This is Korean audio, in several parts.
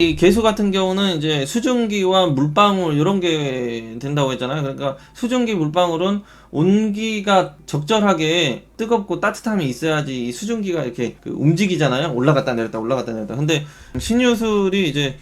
이 개수 같은 경우는 이제 수증기와 물방울 이런 게 된다고 했잖아요. 그러니까 수증기 물방울은 온기가 적절하게 뜨겁고 따뜻함이 있어야지 이 수증기가 이렇게 움직이잖아요. 올라갔다 내렸다 올라갔다 내렸다. 근데 신유술이 이제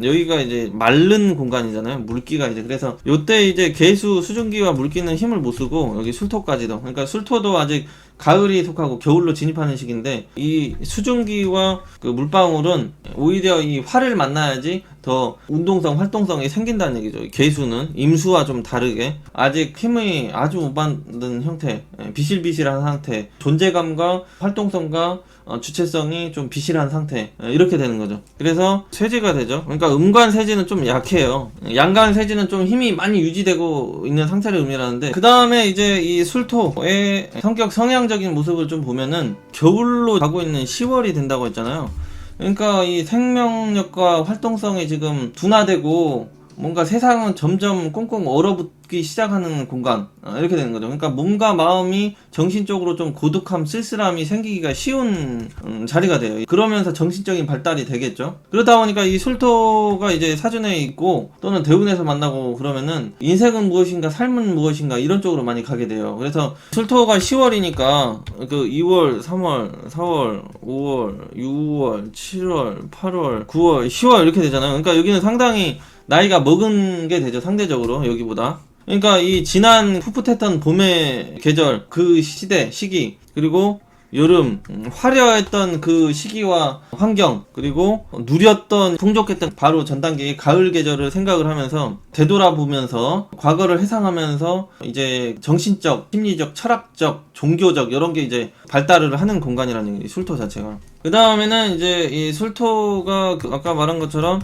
여기가 이제 마른 공간이잖아요. 물기가 이제 그래서 요때 이제 개수 수증기와 물기는 힘을 못 쓰고 여기 술토까지도, 그러니까 술토도 아직 가을이 속하고 겨울로 진입하는 시기인데 이 수증기와 그 물방울은 오히려 이 화를 만나야지 더 운동성, 활동성이 생긴다는 얘기죠. 개수는 임수와 좀 다르게 아직 힘이 아주 못 받는 형태, 비실비실한 상태, 존재감과 활동성과 주체성이 좀 비실한 상태, 이렇게 되는 거죠. 그래서 쇠지가 되죠. 그러니까 음관 세지는 좀 약해요. 양관 세지는 좀 힘이 많이 유지되고 있는 상태를 의미하는데, 그 다음에 이제 이 술토의 성격 성향적인 모습을 좀 보면은 겨울로 가고 있는 10월이 된다고 했잖아요. 그러니까 이 생명력과 활동성이 지금 둔화되고 뭔가 세상은 점점 꽁꽁 얼어붙기 시작하는 공간, 이렇게 되는 거죠. 그러니까 몸과 마음이 정신적으로 좀 고독함, 쓸쓸함이 생기기가 쉬운 자리가 돼요. 그러면서 정신적인 발달이 되겠죠. 그러다 보니까 이 술토가 이제 사준에 있고 또는 대운에서 만나고 그러면은 인생은 무엇인가 삶은 무엇인가 이런 쪽으로 많이 가게 돼요. 그래서 술토가 10월이니까 그 2월, 3월, 4월, 5월, 6월, 7월, 8월, 9월, 10월 이렇게 되잖아요. 그러니까 여기는 상당히 나이가 먹은 게 되죠, 상대적으로 여기보다. 그러니까 이 지난 풋풋했던 봄의 계절, 그 시기, 그리고 여름, 화려했던 그 시기와 환경, 그리고 누렸던 풍족했던 바로 전 단계의 가을 계절을 생각을 하면서 되돌아보면서 과거를 회상하면서 이제 정신적, 심리적, 철학적, 종교적 이런 게 이제 발달을 하는 공간이라는 얘기, 술토 자체가. 그 다음에는 이제 이 술토가 아까 말한 것처럼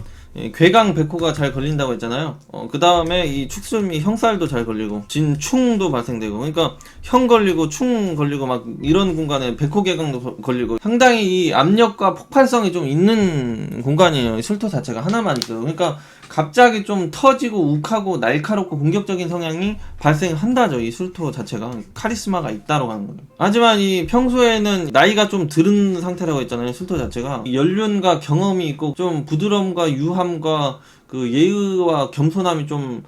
괴강 백호가 잘 걸린다고 했잖아요. 그 다음에 이 축술미 형살도 잘 걸리고 진충도 발생되고, 그러니까 형 걸리고 충 걸리고 막 이런 공간에 백호 괴강도 걸리고 상당히 이 압력과 폭발성이 좀 있는 공간이에요. 이 술토 자체가 하나만 있어요. 그러니까 갑자기 좀 터지고 욱하고 날카롭고 공격적인 성향이 발생한다죠. 이 술토 자체가 카리스마가 있다고 하는 거죠. 하지만 이 평소에는 나이가 좀 들은 상태라고 했잖아요. 술토 자체가 연륜과 경험이 있고 좀 부드러움과 유함과 그 예의와 겸손함이 좀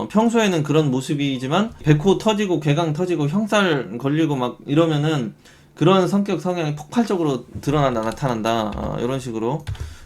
평소에는 그런 모습이지만 백호 터지고 괴강 터지고 형살 걸리고 막 이러면은 그런 성격 성향이 폭발적으로 드러난다, 나타난다, 이런 식으로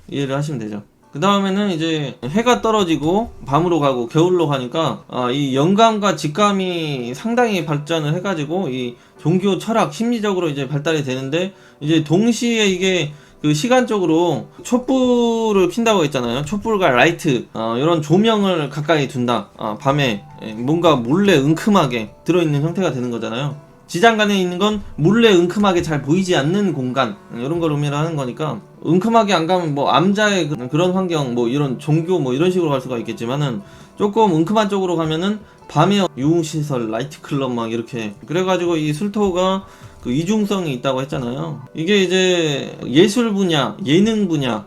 이해를 하시면 되죠. 그 다음에는 이제 해가 떨어지고 밤으로 가고 겨울로 가니까 이 영감과 직감이 상당히 발전을 해가지고 이 종교, 철학, 심리적으로 이제 발달이 되는데, 이제 동시에 이게 그 시간적으로 촛불을 킨다고 했잖아요. 촛불과 라이트, 이런 조명을 가까이 둔다. 밤에 뭔가 몰래 은큼하게 들어있는 형태가 되는 거잖아요. 지장간에 있는 건 몰래 은큼하게 잘 보이지 않는 공간, 이런 걸 의미를 하는 거니까 은큼하게 안 가면 뭐 암자의 그런 환경, 뭐 이런 종교 뭐 이런 식으로 갈 수가 있겠지만은 조금 은큼한 쪽으로 가면은 밤에 유흥시설, 라이트클럽 막 이렇게, 그래가지고 이 술토가 그 이중성이 있다고 했잖아요. 이게 이제 예술 분야, 예능 분야,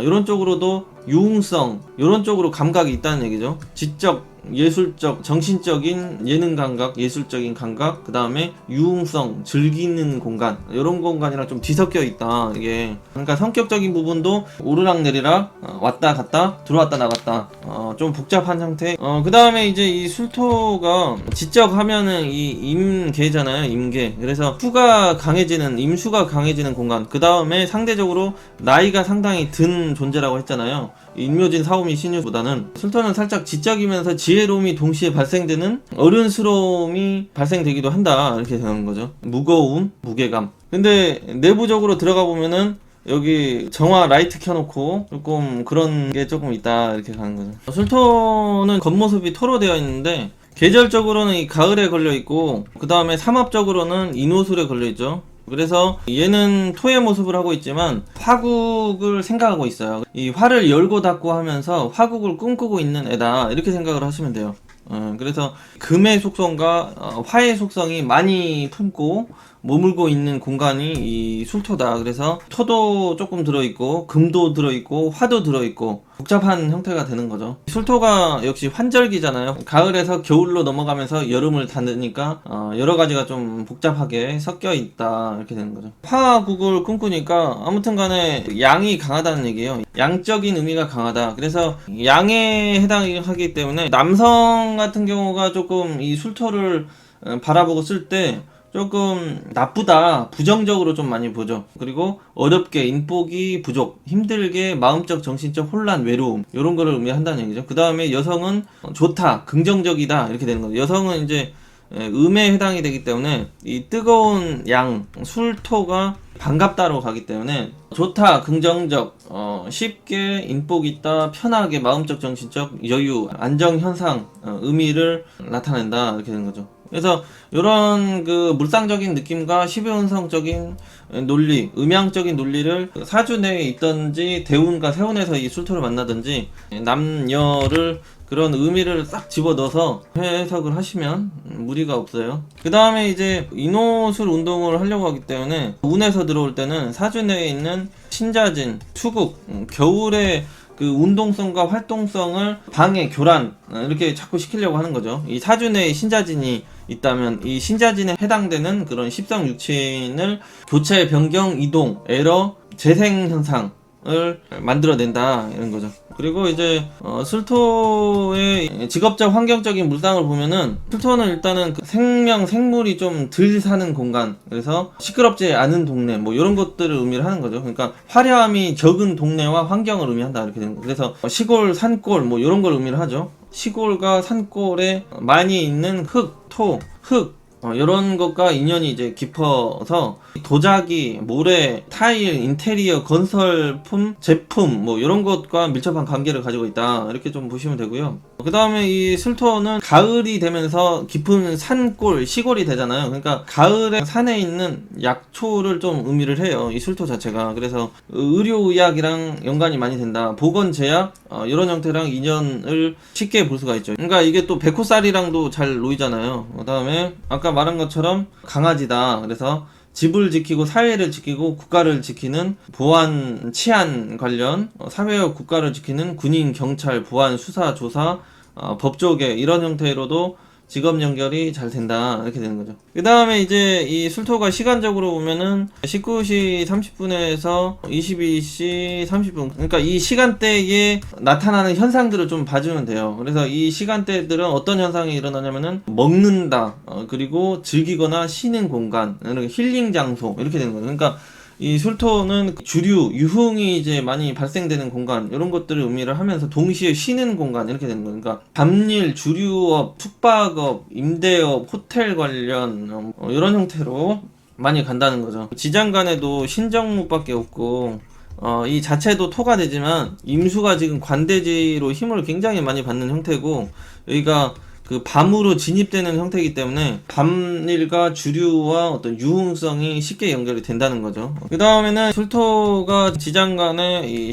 이런 쪽으로도 유흥성, 이런 쪽으로 감각이 있다는 얘기죠. 지적, 예술적, 정신적인 예능 감각, 예술적인 감각, 그 다음에 유흥성, 즐기는 공간, 이런 공간이랑 좀 뒤섞여 있다, 이게. 그러니까 성격적인 부분도 오르락내리락, 왔다 갔다, 들어왔다 나갔다, 좀 복잡한 상태. 그 다음에 이제 이 술토가 지적 하면은 이 임계잖아요, 임계. 그래서 수가 강해지는, 임수가 강해지는 공간. 그 다음에 상대적으로 나이가 상당히 든 존재라고 했잖아요. 인묘진 사오미 신유보다는 술토는 살짝 지적이면서 지혜로움이 동시에 발생되는 어른스러움이 발생되기도 한다, 이렇게 되는 거죠. 무거움, 무게감. 근데 내부적으로 들어가 보면은 여기 정화 라이트 켜놓고 조금 그런 게 조금 있다, 이렇게 가는 거죠. 술토는 겉모습이 토로 되어 있는데 계절적으로는 이 가을에 걸려 있고, 그 다음에 삼합적으로는 인호술에 걸려 있죠. 그래서 얘는 토의 모습을 하고 있지만 화국을 생각하고 있어요. 이 화를 열고 닫고 하면서 화국을 꿈꾸고 있는 애다, 이렇게 생각을 하시면 돼요. 그래서 금의 속성과 화의 속성이 많이 품고 머물고 있는 공간이 이 술토다. 그래서 토도 조금 들어있고 금도 들어있고 화도 들어있고 복잡한 형태가 되는 거죠. 술토가 역시 환절기잖아요. 가을에서 겨울로 넘어가면서 여름을 닫으니까 여러 가지가 좀 복잡하게 섞여 있다 이렇게 되는 거죠. 화국을 꿈꾸니까 아무튼 간에 양이 강하다는 얘기예요. 양적인 의미가 강하다. 그래서 양에 해당하기 때문에 남성 같은 경우가 조금 이 술토를 바라보고 쓸 때 조금 나쁘다, 부정적으로 좀 많이 보죠. 그리고 어렵게, 인복이 부족, 힘들게, 마음적, 정신적 혼란, 외로움 이런 거를 의미한다는 얘기죠. 그 다음에 여성은 좋다, 긍정적이다 이렇게 되는 거죠. 여성은 이제 음에 해당이 되기 때문에 이 뜨거운 양, 술토가 반갑다로 가기 때문에 좋다, 긍정적, 쉽게, 인복 있다, 편하게, 마음적, 정신적 여유, 안정 현상, 의미를 나타낸다 이렇게 되는 거죠. 그래서 이런 그 물상적인 느낌과 12운성적인 논리, 음양적인 논리를 사주 내에 있던지 대운과 세운에서 이 술토를 만나든지 남녀를 그런 의미를 싹 집어넣어서 해석을 하시면 무리가 없어요. 그 다음에 이제 인호술 운동을 하려고 하기 때문에 운에서 들어올 때는 사주 내에 있는 신자진, 수국, 겨울에 그 운동성과 활동성을 방해, 교란 이렇게 자꾸 시키려고 하는 거죠. 이 사주 내에 신자진이 있다면 이 신자진에 해당되는 그런 십성육친을 교체, 변경, 이동, 에러, 재생 현상을 만들어낸다 이런 거죠. 그리고 이제 술토의 직업적 환경적인 물상을 보면은 술토는 일단은 그 생명 생물이 좀 덜 사는 공간, 그래서 시끄럽지 않은 동네 뭐 이런 것들을 의미를 하는 거죠. 그러니까 화려함이 적은 동네와 환경을 의미한다 이렇게 되는 거예요. 그래서 시골, 산골 뭐 이런 걸 의미를 하죠. 시골과 산골에 많이 있는 흙, 토, 흙 이런 것과 인연이 이제 깊어서 도자기, 모래, 타일, 인테리어, 건설품, 제품 뭐 이런 것과 밀접한 관계를 가지고 있다 이렇게 좀 보시면 되고요. 그 다음에 이 술토는 가을이 되면서 깊은 산골, 시골이 되잖아요. 그러니까 가을에 산에 있는 약초를 좀 의미를 해요, 이 술토 자체가. 그래서 의료의학이랑 연관이 많이 된다. 보건제약 이런 형태랑 인연을 쉽게 볼 수가 있죠. 그러니까 이게 또 백호살이랑도 잘 놓이잖아요. 그 다음에 아까 말한 것처럼 강아지다. 그래서 집을 지키고 사회를 지키고 국가를 지키는 보안, 치안 관련, 사회와 국가를 지키는 군인, 경찰, 보안, 수사, 조사, 법조계 이런 형태로도 직업 연결이 잘 된다 이렇게 되는 거죠. 그 다음에 이제 이 술토가 시간적으로 보면은 19시 30분에서 22시 30분, 그러니까 이 시간대에 나타나는 현상들을 좀 봐주면 돼요. 그래서 이 시간대들은 어떤 현상이 일어나냐면은 먹는다, 그리고 즐기거나 쉬는 공간, 힐링 장소 이렇게 되는 거죠. 그러니까 이 술토는 주류, 유흥이 이제 많이 발생되는 공간 이런 것들을 의미를 하면서 동시에 쉬는 공간 이렇게 되는 거예요. 그러니까 밤일, 주류업, 숙박업, 임대업, 호텔 관련 이런 형태로 많이 간다는 거죠. 지장간에도 신정목밖에 없고 이 자체도 토가 되지만 임수가 지금 관대지로 힘을 굉장히 많이 받는 형태고, 여기가 그 밤으로 진입되는 형태이기 때문에 밤일과 주류와 어떤 유흥성이 쉽게 연결이 된다는 거죠. 그 다음에는 술토가 지장간에 이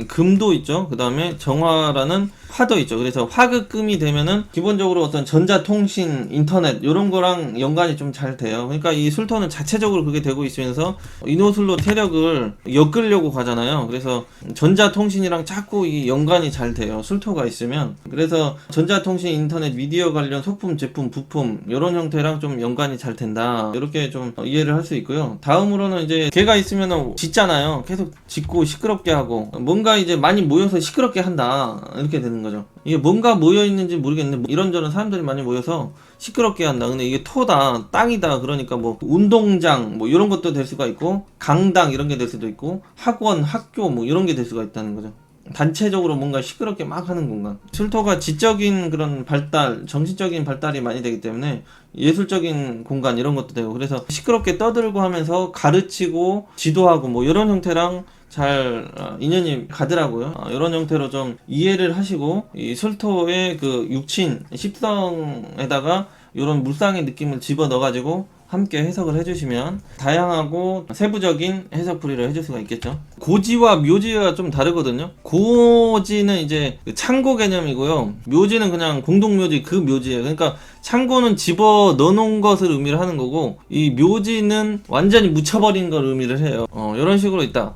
금도 있죠. 그 다음에 정화라는 화도 있죠. 그래서 화극금이 되면은 기본적으로 어떤 전자통신, 인터넷 이런 거랑 연관이 좀 잘 돼요. 그러니까 이 술토는 자체적으로 그게 되고 있으면서 인호술로 세력을 엮으려고 가잖아요. 그래서 전자통신이랑 자꾸 이 연관이 잘 돼요, 술토가 있으면. 그래서 전자통신, 인터넷, 미디어 관련 소품, 제품, 부품 이런 형태랑 좀 연관이 잘 된다 이렇게 좀 이해를 할 수 있고요. 다음으로는 이제 개가 있으면은 짖잖아요. 계속 짖고 시끄럽게 하고 뭔가 이제 많이 모여서 시끄럽게 한다 이렇게 되는 거죠. 이게 뭔가 모여 있는지 모르겠는데 이런저런 사람들이 많이 모여서 시끄럽게 한다. 근데 이게 토다, 땅이다. 그러니까 뭐 운동장 뭐 이런 것도 될 수가 있고, 강당 이런 게 될 수도 있고, 학원, 학교 뭐 이런 게 될 수가 있다는 거죠. 단체적으로 뭔가 시끄럽게 막 하는 공간. 술토가 지적인 그런 발달, 정신적인 발달이 많이 되기 때문에 예술적인 공간 이런 것도 되고, 그래서 시끄럽게 떠들고 하면서 가르치고 지도하고 뭐 이런 형태랑 잘 인연이 가더라고요. 이런 형태로 좀 이해를 하시고 이 술토의 그 육친, 십성에다가 이런 물상의 느낌을 집어넣어가지고 함께 해석을 해주시면 다양하고 세부적인 해석풀이를 해줄 수가 있겠죠. 고지와 묘지가 좀 다르거든요. 고지는 이제 창고 개념이고요. 묘지는 그냥 공동묘지, 그 묘지예요. 그러니까 창고는 집어 넣어놓은 것을 의미를 하는 거고, 이 묘지는 완전히 묻혀버린 걸 의미를 해요. 이런 식으로 있다.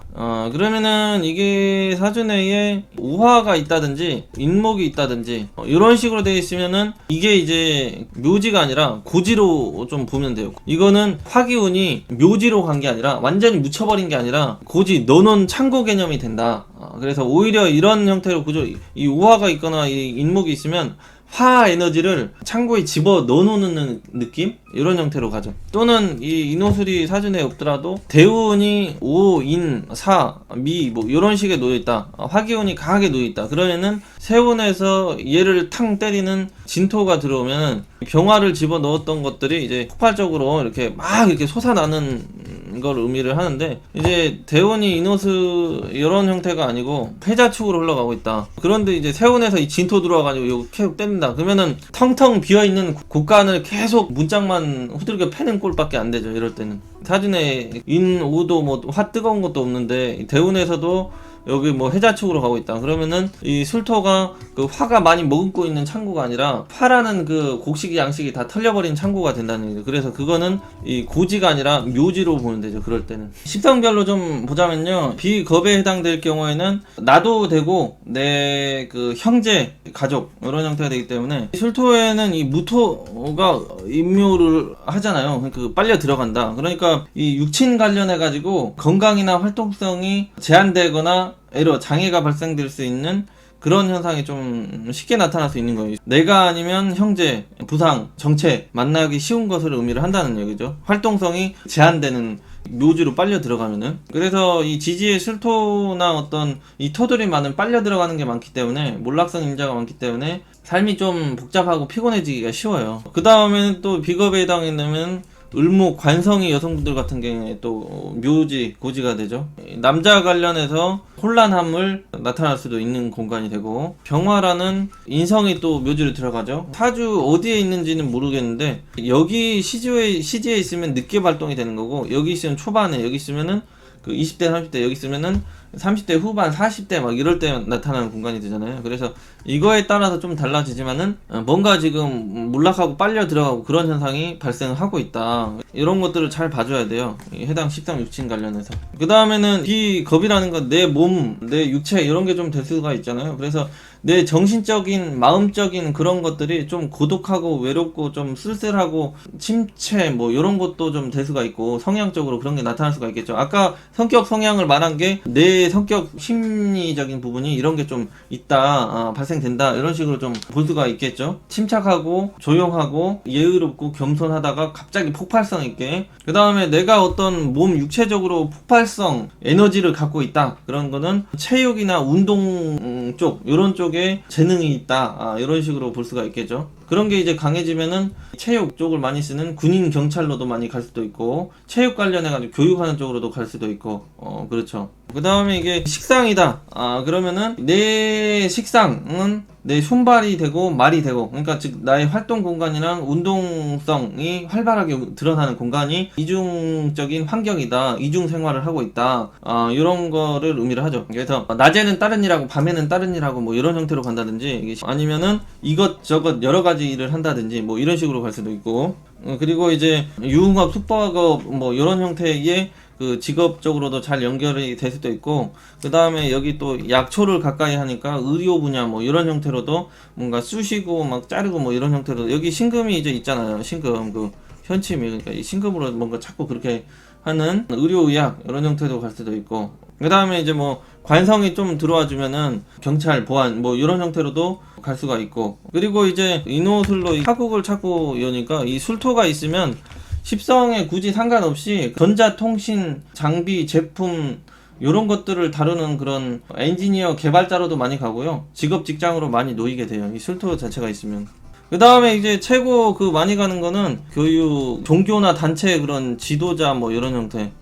그러면은 이게 사주내에 우화가 있다든지 인목이 있다든지 이런 식으로 되어 있으면은 이게 이제 묘지가 아니라 고지로 좀 보면 돼요. 이거는 화기운이 묘지로 간 게 아니라 완전히 묻혀버린 게 아니라 고지 넣어놓은 창고 개념이 된다. 그래서 오히려 이런 형태로 구조, 이 우화가 있거나 이 인목이 있으면 화 에너지를 창고에 집어 넣어놓는 느낌? 이런 형태로 가죠. 또는 이 인호술이 사주내에 없더라도 대운이 오, 인, 사, 미 뭐 이런 식의 놓여있다. 화기운이 강하게 놓여있다. 그러면은 세운에서 얘를 탕 때리는 진토가 들어오면 병화를 집어 넣었던 것들이 이제 폭발적으로 이렇게 막 이렇게 솟아나는 걸 의미를 하는데, 이제 대운이 인호수 이런 형태가 아니고 패자축으로 흘러가고 있다. 그런데 이제 세운에서 이 진토 들어와가지고 이거 계속 때린다. 그러면은 텅텅 비어있는 곳간을 계속 문짝만 후들겨 패는 꼴밖에 안 되죠. 이럴 때는 사진에 인, 오도 뭐 화 뜨거운 것도 없는데 대운에서도 여기 뭐 해자축으로 가고 있다. 그러면은 이 술토가 그 화가 많이 머금고 있는 창고가 아니라 화라는 그 곡식이 양식이 다 털려버린 창고가 된다는 얘기죠. 그래서 그거는 이 고지가 아니라 묘지로 보면 되죠. 그럴 때는 식성별로 좀 보자면요, 비겁에 해당될 경우에는 나도 되고 내 그 형제 가족 이런 형태가 되기 때문에, 술토에는 이 무토가 임묘를 하잖아요. 그 빨려 들어간다. 그러니까 이 육친 관련해 가지고 건강이나 활동성이 제한되거나 에러 장애가 발생될 수 있는 그런 현상이 좀 쉽게 나타날 수 있는 거예요. 내가 아니면 형제, 부상, 정체 만나기 쉬운 것을 의미를 한다는 얘기죠. 활동성이 제한되는 묘지로 빨려 들어가면은. 그래서 이 지지의 술토나 어떤 이 토들이 많은 빨려 들어가는 게 많기 때문에, 몰락성 임자가 많기 때문에 삶이 좀 복잡하고 피곤해지기가 쉬워요. 그 다음에는 또 비겁에 해당하면 을목, 관성이 여성분들 같은 경우에 또 묘지, 고지가 되죠. 남자 관련해서 혼란함을 나타날 수도 있는 공간이 되고, 병화라는 인성이 또 묘지로 들어가죠. 사주 어디에 있는지는 모르겠는데 여기 시지에 있으면 늦게 발동이 되는 거고, 여기 있으면 초반에, 여기 있으면은 그 20대, 30대, 여기 있으면은 30대 후반, 40대 막 이럴 때 나타나는 공간이 되잖아요. 그래서 이거에 따라서 좀 달라지지만은 뭔가 지금 몰락하고 빨려 들어가고 그런 현상이 발생을 하고 있다. 이런 것들을 잘 봐줘야 돼요. 해당 식상 육친 관련해서. 그 다음에는 비겁이라는 건 내 몸, 내 육체 이런 게 좀 될 수가 있잖아요. 그래서 내 정신적인, 마음적인 그런 것들이 좀 고독하고 외롭고 좀 쓸쓸하고 침체 뭐 이런 것도 좀 될 수가 있고, 성향적으로 그런 게 나타날 수가 있겠죠. 아까 성격 성향을 말한 게 내 성격 심리적인 부분이 이런 게 좀 있다, 발생된다, 이런 식으로 좀 볼 수가 있겠죠. 침착하고 조용하고 예의롭고 겸손하다가 갑자기 폭발성 있게, 그 다음에 내가 어떤 몸 육체적으로 폭발성 에너지를 갖고 있다, 그런 거는 체육이나 운동 쪽 이런 쪽에 재능이 있다, 이런 식으로 볼 수가 있겠죠. 그런 게 이제 강해지면은 체육 쪽을 많이 쓰는 군인 경찰로도 많이 갈 수도 있고, 체육 관련해가지고 교육하는 쪽으로도 갈 수도 있고, 그렇죠. 그 다음에 이게 식상이다. 그러면은 내 식상은 내 손발이 되고 말이 되고, 그러니까 즉 나의 활동 공간이랑 운동성이 활발하게 드러나는 공간이 이중적인 환경이다, 이중 생활을 하고 있다, 이런 거를 의미를 하죠. 그래서 낮에는 다른 일하고 밤에는 다른 일하고 뭐 이런 형태로 간다든지, 아니면은 이것저것 여러 가지 일을 한다든지 뭐 이런 식으로 갈 수도 있고, 그리고 이제 유흥업, 숙박업 뭐 이런 형태의 그 직업적으로도 잘 연결이 될 수도 있고, 그 다음에 여기 또 약초를 가까이 하니까 의료 분야 뭐 이런 형태로도 뭔가 쑤시고 막 자르고 뭐 이런 형태로, 여기 신금이 이제 있잖아요. 신금, 그 현침이, 그러니까 이 신금으로 뭔가 자꾸 그렇게 하는 의료의학 이런 형태도 갈 수도 있고, 그 다음에 이제 뭐 관성이 좀 들어와 주면은 경찰, 보안 뭐 이런 형태로도 갈 수가 있고, 그리고 이제 인호술로 사국을 찾고 여니까 이 술토가 있으면 십성에 굳이 상관없이 전자통신, 장비, 제품 이런 것들을 다루는 그런 엔지니어 개발자로도 많이 가고요. 직업 직장으로 많이 놓이게 돼요. 이 술토 자체가 있으면. 그 다음에 이제 최고 그 많이 가는 거는 교육, 종교나 단체 그런 지도자 뭐 이런 형태.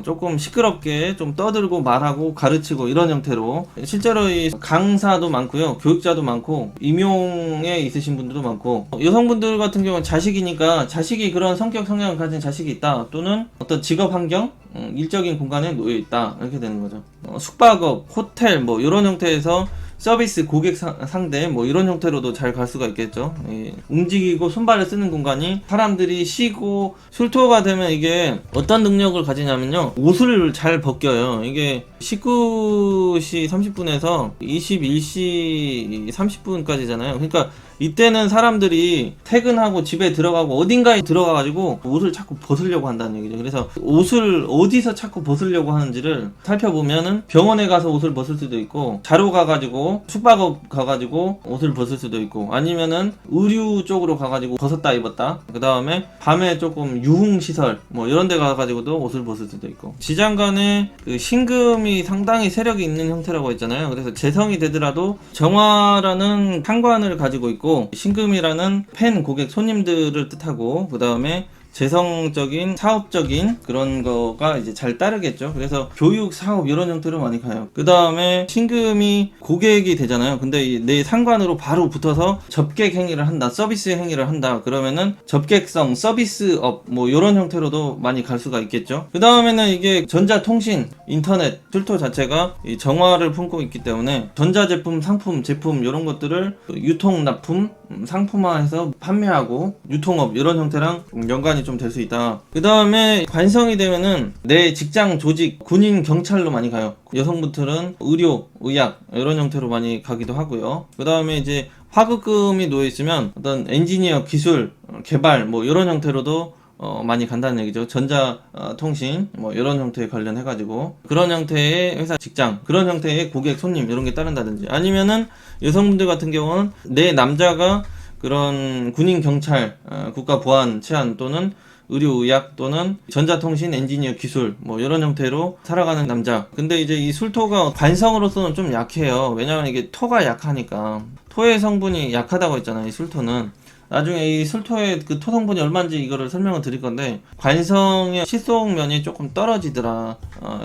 조금 시끄럽게 좀 떠들고 말하고 가르치고 이런 형태로, 실제로 이 강사도 많고요, 교육자도 많고, 임용에 있으신 분들도 많고, 여성분들 같은 경우는 자식이니까 자식이 그런 성격 성향을 가진 자식이 있다, 또는 어떤 직업 환경, 일적인 공간에 놓여 있다, 이렇게 되는 거죠. 숙박업, 호텔 뭐 이런 형태에서 서비스 고객 상대 뭐 이런 형태로도 잘 갈 수가 있겠죠. 움직이고 손발을 쓰는 공간이 사람들이 쉬고 술토가 되면 이게 어떤 능력을 가지냐면요, 옷을 잘 벗겨요. 이게 19시 30분에서 21시 30분까지잖아요. 그러니까 이때는 사람들이 퇴근하고 집에 들어가고 어딘가에 들어가가지고 옷을 자꾸 벗으려고 한다는 얘기죠. 그래서 옷을 어디서 자꾸 벗으려고 하는지를 살펴보면은 병원에 가서 옷을 벗을 수도 있고, 자러 가가지고 숙박업 가가지고 옷을 벗을 수도 있고, 아니면은 의류 쪽으로 가가지고 벗었다 입었다, 그 다음에 밤에 조금 유흥시설 뭐 이런 데 가가지고도 옷을 벗을 수도 있고, 지장 간에 그 신금이 상당히 세력이 있는 형태라고 했잖아요. 그래서 재성이 되더라도 정화라는 상관을 가지고 있고, 신금이라는 팬, 고객, 손님들을 뜻하고, 그 다음에 재성적인 사업적인 그런 거가 이제 잘 따르겠죠. 그래서 교육, 사업 이런 형태로 많이 가요. 그 다음에 신금이 고객이 되잖아요. 근데 내 상관으로 바로 붙어서 접객 행위를 한다, 서비스 행위를 한다, 그러면은 접객성 서비스업 뭐 이런 형태로도 많이 갈 수가 있겠죠. 그 다음에는 이게 전자통신, 인터넷, 술토 자체가 이 정화를 품고 있기 때문에 전자제품, 상품, 제품 이런 것들을 유통, 납품, 상품화해서 판매하고 유통업 이런 형태랑 연관이 좀 될 수 있다. 그 다음에 관성이 되면은 내 직장, 조직, 군인, 경찰로 많이 가요. 여성분들은 의료, 의학 이런 형태로 많이 가기도 하고요. 그 다음에 이제 화급금이 놓여 있으면 어떤 엔지니어, 기술, 개발 뭐 이런 형태로도 많이 간다는 얘기죠. 전자통신 뭐 이런 형태에 관련해가지고 그런 형태의 회사, 직장, 그런 형태의 고객, 손님 이런 게 따른다든지, 아니면은 여성분들 같은 경우는 내 남자가 그런 군인, 경찰, 국가보안, 치안 또는 의료, 의학 또는 전자통신, 엔지니어, 기술 뭐 이런 형태로 살아가는 남자. 근데 이제 이 술토가 관성으로서는 좀 약해요. 왜냐면 이게 토가 약하니까. 토의 성분이 약하다고 했잖아요, 이 술토는. 나중에 이 술토의 그 토 성분이 얼마인지 이거를 설명을 드릴 건데, 관성의 시속면이 조금 떨어지더라,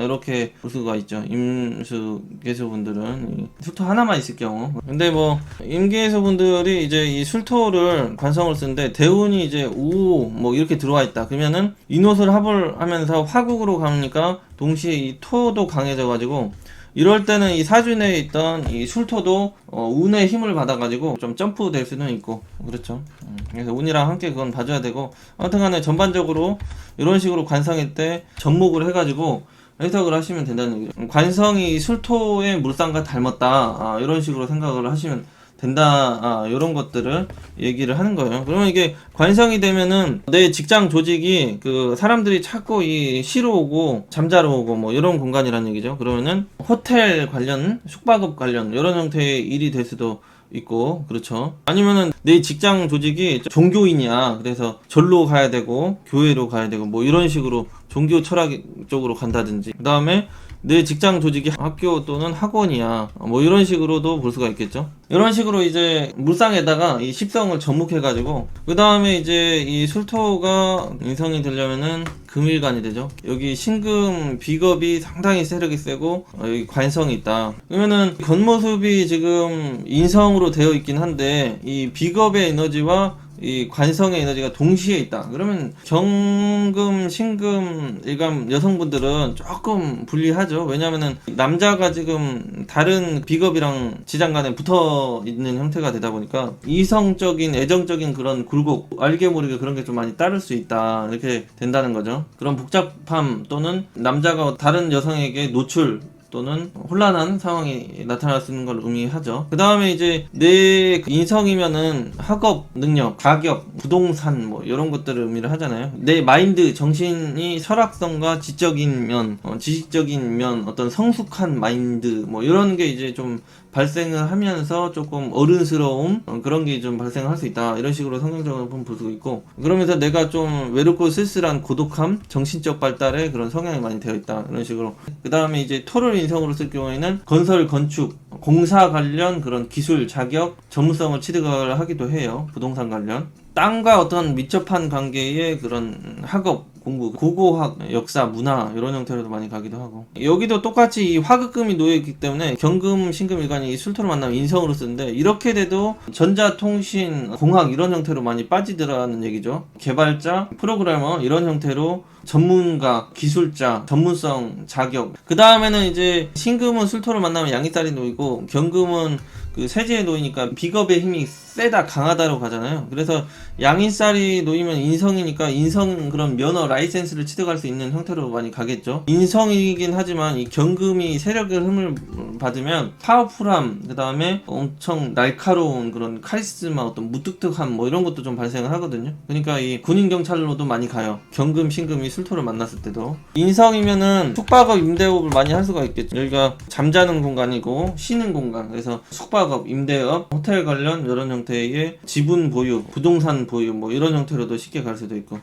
이렇게 볼 수가 있죠. 임수 개수분들은 술토 하나만 있을 경우. 근데 뭐 임계수분들이 이제 이 술토를 관성을 쓰는데 대운이 이제 우 뭐 이렇게 들어와 있다 그러면은 인옷을 합을 하면서 화국으로 가니까 동시에 이 토도 강해져 가지고, 이럴 때는 이 사주내에 있던 이 술토도 운의 힘을 받아가지고 좀 점프될 수는 있고, 그렇죠. 그래서 운이랑 함께 그건 봐줘야 되고, 아무튼 간에 전반적으로 이런 식으로 관성일 때 접목을 해가지고 해석을 하시면 된다는 얘기죠. 관성이 술토의 물상과 닮았다, 이런 식으로 생각을 하시면 된다, 이런 것들을 얘기를 하는 거예요. 그러면 이게 관성이 되면은 내 직장, 조직이 그 사람들이 자꾸 이 쉬러 오고 잠자러 오고 뭐 이런 공간이라는 얘기죠. 그러면은 호텔 관련, 숙박업 관련 이런 형태의 일이 될 수도 있고, 그렇죠. 아니면은 내 직장 조직이 종교인이야. 그래서 절로 가야 되고 교회로 가야 되고 뭐 이런 식으로 종교 철학 쪽으로 간다든지, 그 다음에 내 직장 조직이 학교 또는 학원이야 뭐 이런 식으로도 볼 수가 있겠죠. 이런 식으로 이제 물상에다가 이 십성을 접목해가지고, 그 다음에 이제 이 술토가 인성이 되려면은 금일간이 되죠. 여기 신금 비겁이 상당히 세력이 세고 여기 관성이 있다. 그러면은 겉모습이 지금 인성으로 되어 있긴 한데 이 비겁의 에너지와 이 관성의 에너지가 동시에 있다. 그러면 경금, 신금, 일간 여성분들은 조금 불리하죠. 왜냐면은 남자가 지금 다른 비겁이랑 지장 간에 붙어 있는 형태가 되다 보니까 이성적인, 애정적인 그런 굴곡, 알게 모르게 그런 게 좀 많이 따를 수 있다, 이렇게 된다는 거죠. 그런 복잡함 또는 남자가 다른 여성에게 노출 또는 혼란한 상황이 나타날 수 있는 걸 의미하죠. 그 다음에 이제 내 인성이면은 학업 능력, 가격, 부동산 뭐 이런 것들을 의미를 하잖아요. 내 마인드, 정신이 철학성과 지적인 면, 지식적인 면, 어떤 성숙한 마인드 뭐 이런 게 이제 좀 발생을 하면서 조금 어른스러움, 그런 게 좀 발생할 수 있다, 이런 식으로 성경적으로 볼 수 있고, 그러면서 내가 좀 외롭고 쓸쓸한 고독함, 정신적 발달에 그런 성향이 많이 되어 있다, 이런 식으로. 그 다음에 이제 토를 인성으로 쓸 경우에는 건설, 건축, 공사 관련 그런 기술, 자격, 전문성을 취득을 하기도 해요. 부동산 관련 땅과 어떤 밀접한 관계의 그런 학업, 공부, 고고학, 역사, 문화 이런 형태로도 많이 가기도 하고. 여기도 똑같이 이 화급금이 놓여있기 때문에 경금, 신금, 일간이 이 술토를 만나면 인성으로 쓰는데, 이렇게 돼도 전자통신, 공학 이런 형태로 많이 빠지더라는 얘기죠. 개발자, 프로그래머 이런 형태로 전문가, 기술자, 전문성, 자격. 그 다음에는 이제 신금은 술토를 만나면 양이살이 놓이고, 경금은 그 세제에 놓이니까 비겁의 힘이 세다, 강하다로 가잖아요. 그래서 양인살이 놓이면 인성이니까 인성 그런 면허 라이센스를 취득할 수 있는 형태로 많이 가겠죠. 인성이긴 하지만 이 경금이 세력의 힘을 받으면 파워풀함, 그 다음에 엄청 날카로운 그런 카리스마, 어떤 무뚝뚝함 뭐 이런 것도 좀 발생을 하거든요. 그러니까 이 군인 경찰로도 많이 가요. 경금, 신금이 술토를 만났을 때도. 인성이면은 숙박업, 임대업을 많이 할 수가 있겠죠. 여기가 잠자는 공간이고 쉬는 공간. 그래서 숙박업, 임대업, 호텔 관련 이런 형태의 지분 보유, 부동산 보유 뭐 이런 형태로도 쉽게 갈 수도 있고.